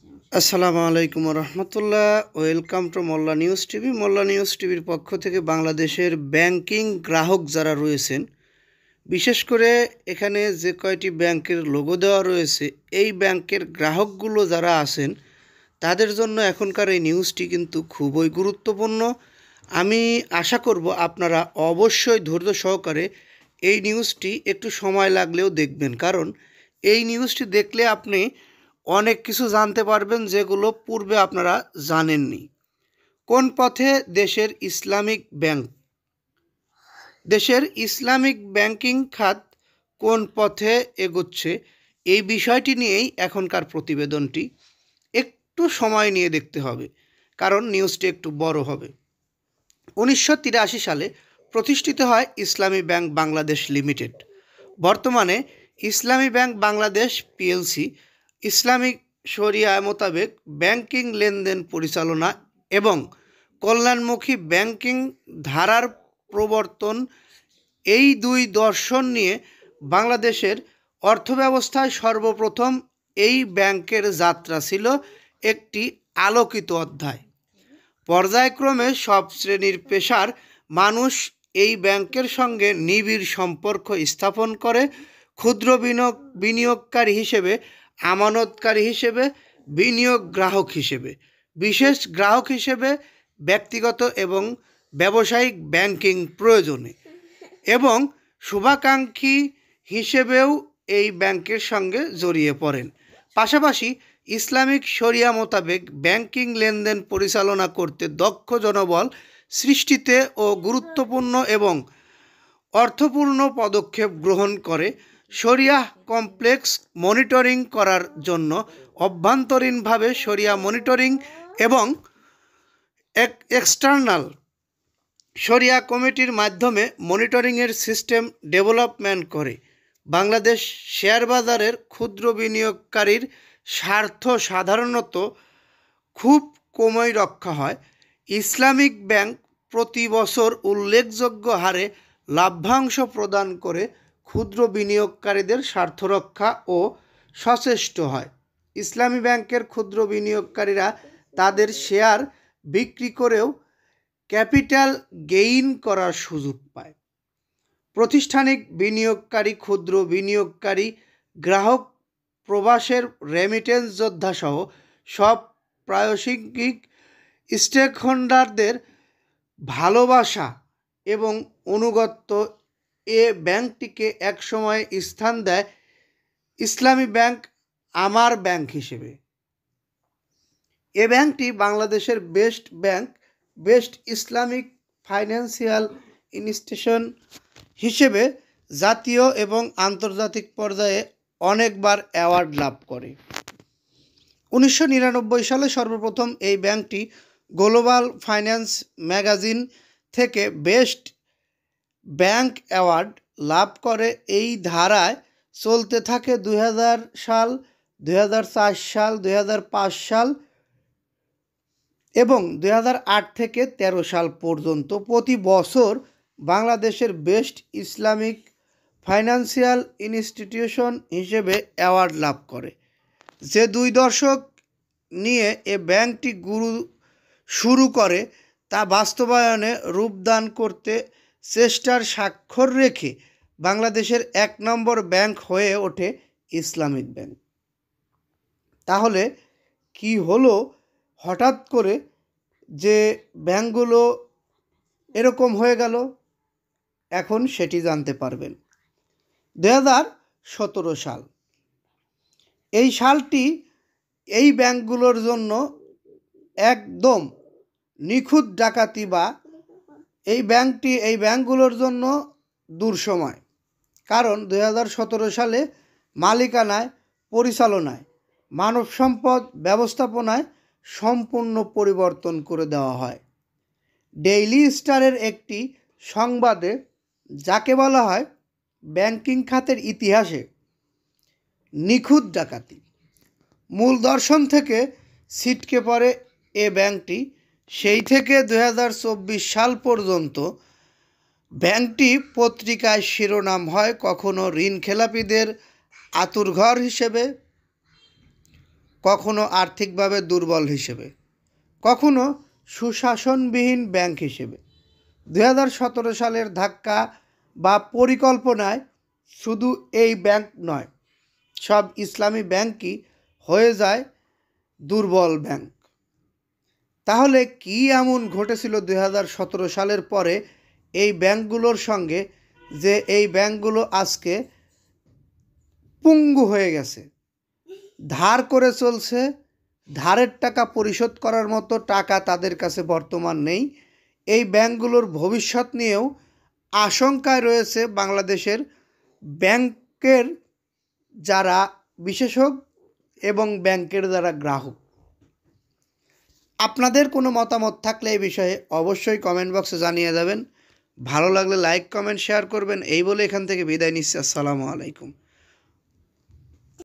আসসালামু আলাইকুম রহমতুল্লাহ। Welcome to Molla news TV. Molla news টিভির পক্ষ থেকে বাংলাদেশের ব্যাংকিং গ্রাহক যারা রয়েছেন, বিশেষ করে এখানে যে কয়টি ব্যাংকের লোগো দেওয়া রয়েছে, এই ব্যাংকের গ্রাহকগুলো যারা আছেন তাদের জন্য এখনকার এই নিউজটি কিন্তু খুবই গুরুত্বপূর্ণ। আমি আশা করব আপনারা অবশ্যই ধৈর্য সহকারে এই নিউজটি একটু সময় লাগলেও দেখবেন, কারণ এই নিউজটি দেখলে আপনি অনেক কিছু জানতে পারবেন যেগুলো পূর্বে আপনারা জানেননি। কোন পথে দেশের ইসলামিক ব্যাংকিং খাত কোন পথে এগোচ্ছে, এই বিষয়টি নিয়েই এখনকার প্রতিবেদনটি। একটু সময় নিয়ে দেখতে হবে, কারণ নিউজটি একটু বড় হবে। 1983 সালে প্রতিষ্ঠিত হয় ইসলামী ব্যাংক বাংলাদেশ লিমিটেড। বর্তমানে ইসলামী ব্যাংক বাংলাদেশ পিএলসি ইসলামিক শরিয়া মোতাবেক ব্যাংকিং লেনদেন পরিচালনা এবং কল্যাণমুখী ব্যাংকিং ধারার প্রবর্তন, এই দুই দর্শন নিয়ে বাংলাদেশের অর্থব্যবস্থায় সর্বপ্রথম এই ব্যাংকের যাত্রা ছিল একটি আলোকিত অধ্যায়। পর্যায়ক্রমে সব শ্রেণীর পেশার মানুষ এই ব্যাংকের সঙ্গে নিবিড় সম্পর্ক স্থাপন করে। ক্ষুদ্র বিনিয়োগকারী হিসেবে, আমানতকারী হিসেবে, বিনিয়োগ গ্রাহক হিসেবে, বিশেষ গ্রাহক হিসেবে, ব্যক্তিগত এবং ব্যবসায়িক ব্যাংকিং প্রয়োজনে এবং শুভাকাঙ্ক্ষী হিসেবেও এই ব্যাংকের সঙ্গে জড়িয়ে পড়েন। পাশাপাশি ইসলামিক শরিয়া মোতাবেক ব্যাংকিং লেনদেন পরিচালনা করতে দক্ষ জনবল সৃষ্টিতে ও গুরুত্বপূর্ণ এবং অর্থপূর্ণ পদক্ষেপ গ্রহণ করে। শরিয়া কমপ্লেক্স মনিটরিং করার জন্য অভ্যন্তরীণভাবে শরিয়া মনিটরিং এবং এক্সটার্নাল শরিয়া কমিটির মাধ্যমে মনিটরিংয়ের সিস্টেম ডেভেলপমেন্ট করে। বাংলাদেশ শেয়ার বাজারের ক্ষুদ্র বিনিয়োগকারীর স্বার্থ সাধারণত খুব কমই রক্ষা হয়। ইসলামিক ব্যাংক প্রতি বছর উল্লেখযোগ্য হারে লাভ্যাংশ প্রদান করে ক্ষুদ্র বিনিয়োগকারীদের স্বার্থ রক্ষা ও সচেষ্ট হয়। ইসলামী ব্যাংকের ক্ষুদ্র বিনিয়োগকারীরা তাদের শেয়ার বিক্রি করেও ক্যাপিটাল গেইন করার সুযোগ পায়। প্রাতিষ্ঠানিক বিনিয়োগকারী, ক্ষুদ্র বিনিয়োগকারী, গ্রাহক, প্রবাসের রেমিটেন্স যোদ্ধাসহ সব প্রাসঙ্গিক স্টেকহোল্ডারদের ভালোবাসা এবং অনুগত্য এ ব্যাংকটিকে একসময় স্থান দেয় ইসলামী ব্যাংক আমার ব্যাংক হিসেবে। এ ব্যাংকটি বাংলাদেশের বেস্ট ইসলামিক ফাইন্যান্সিয়াল ইনস্টিটিউশন হিসেবে জাতীয় এবং আন্তর্জাতিক পর্যায়ে অনেকবার অ্যাওয়ার্ড লাভ করে। 1999 সালে সর্বপ্রথম এই ব্যাংকটি গ্লোবাল ফাইন্যান্স ম্যাগাজিন থেকে বেস্ট ব্যাংক অ্যাওয়ার্ড লাভ করে। এই ধারায় চলতে থাকে 2000 সাল, 2004 সাল, 2005 সাল এবং 2008 থেকে 13 সাল পর্যন্ত প্রতি বছর বাংলাদেশের বেস্ট ইসলামিক ফাইন্যান্সিয়াল ইনস্টিটিউশন হিসেবে অ্যাওয়ার্ড লাভ করে। যে 2 দশক নিয়ে এ ব্যাংকটি শুরু করে তা বাস্তবায়নে রূপদান করতে চেষ্টার স্বাক্ষর রেখে বাংলাদেশের 1 নম্বর ব্যাংক হয়ে ওঠে ইসলামিক ব্যাংক। তাহলে কি হলো হঠাৎ করে যে ব্যাংকগুলো এরকম হয়ে গেল? এখন সেটি জানতে পারবেন। 2017 সাল, এই সালটি এই ব্যাংকগুলোর জন্য একদম নিখুঁত ডাকাতি বা এই ব্যাংকগুলোর জন্য দুঃসময়। কারণ 2017 সালে মালিকানায়, পরিচালনায়, মানব সম্পদ ব্যবস্থাপনায় সম্পূর্ণ পরিবর্তন করে দেওয়া হয়। ডেইলি স্টারের একটি সংবাদে যাকে বলা হয় ব্যাংকিং খাতের ইতিহাসে নিখুঁত ডাকাতি, মূল দর্শন থেকে ছিটকে পড়ে এ ব্যাংকটি। সেই থেকে 2024 সাল পর্যন্ত ব্যাংকটি পত্রিকায় শিরোনাম হয় কখনো ঋণ খেলাপিদের আতুরঘর হিসেবে, কখনো আর্থিকভাবে দুর্বল হিসেবে, কখনো সুশাসনবিহীন ব্যাংক হিসেবে। 2017 সালের ধাক্কা বা পরিকল্পনায় শুধু এই ব্যাংক নয়, সব ইসলামী ব্যাংকই হয়ে যায় দুর্বল ব্যাংক। তাহলে কি এমন ঘটেছিল 2017 সালের পরে এই ব্যাংকগুলোর সঙ্গে যে এই ব্যাংকগুলো আজকে পঙ্গু হয়ে গেছে, ধার করে চলছে, ধারের টাকা পরিশোধ করার মতো টাকা তাদের কাছে বর্তমান নেই। এই ব্যাংকগুলোর ভবিষ্যৎ নিয়েও আশঙ্কায় রয়েছে বাংলাদেশের ব্যাংকের যারা বিশেষজ্ঞ এবং ব্যাংকের যারা গ্রাহক। আপনাদের কোনো মতামত থাকলে এই বিষয়ে অবশ্যই কমেন্ট বক্সে জানিয়ে যাবেন। ভালো লাগলে লাইক, কমেন্ট, শেয়ার করবেন। এই বলে এখান থেকে বিদায় নিচ্ছি। আসসালামু আলাইকুম।